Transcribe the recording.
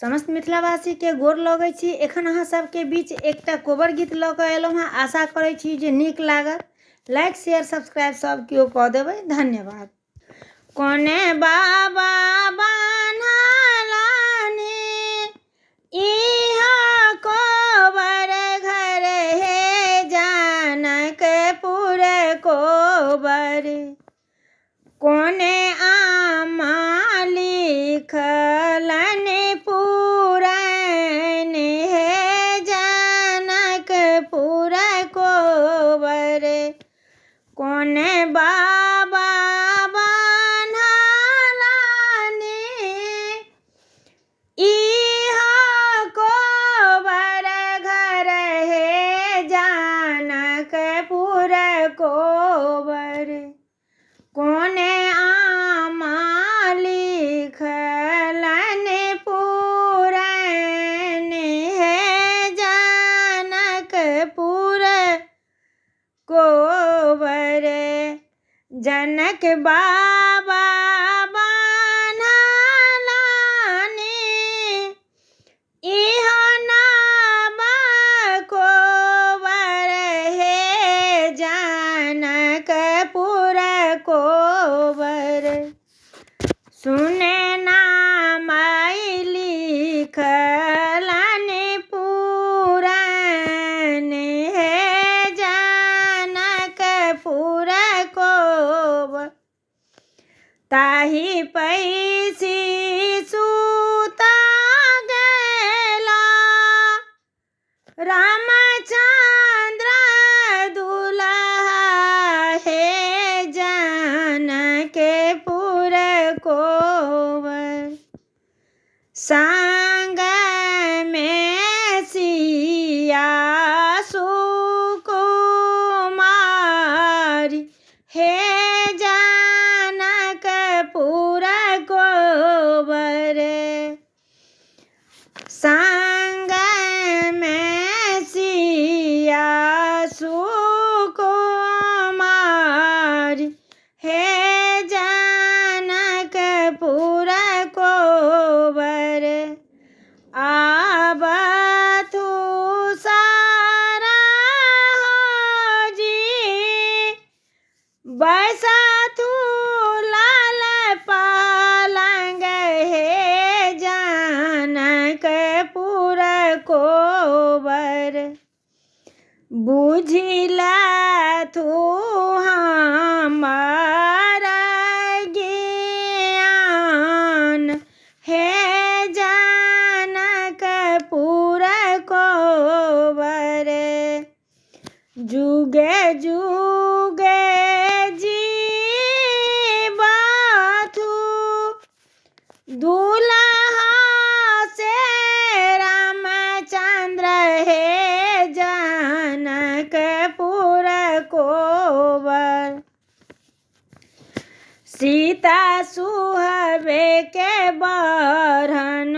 समस्त मिथिलावासी के गोर लगै छी। एखन अहाँ सबके बीच एकटा कोबर गीत लऽ कऽ एलहुँ हँ। आशा करै छी जे नीक लागत। लाइक शेयर सब्सक्राइब सब केओ कऽ देबै। धन्यवाद। कोने बाबा बान्हलानी इहाँ कोबर घर हे जानकपुर कोबर। कोने आमा लिखलन पुराण हे जानकपुर कोबर। कोने बाबा बान्हलानी इहाँ कोबर घर हे जानकपुर कोबर। कोने आमा लिखलन पुराण हे जानकपुर कोबर। जनक बाबा बान्हलानी इहाँ नाम कोबर हे जानकपुर कोबर। सुने नाम लिखलन पुराण हे जानकपुर कोबर। ताहि पैसी सुता गेला रामचंद्र दुल्हा हे जानकपुर कोबर। संग में सिया सुकुमारी हे जानकपुर कोबर। संग में सिया सुकुमारी हे जानकपुर कोबर। आबथु सारा जी बैसथु लाल पालंग हे जानकपुर कोबर। बुझिलथु हमर ज्ञान हे जानकपुर कोबर। जुगे जुगे जीवथु दुल्हा से रामचंद्र हे जानकपुर कोबर। सीता सुहबे के बरहन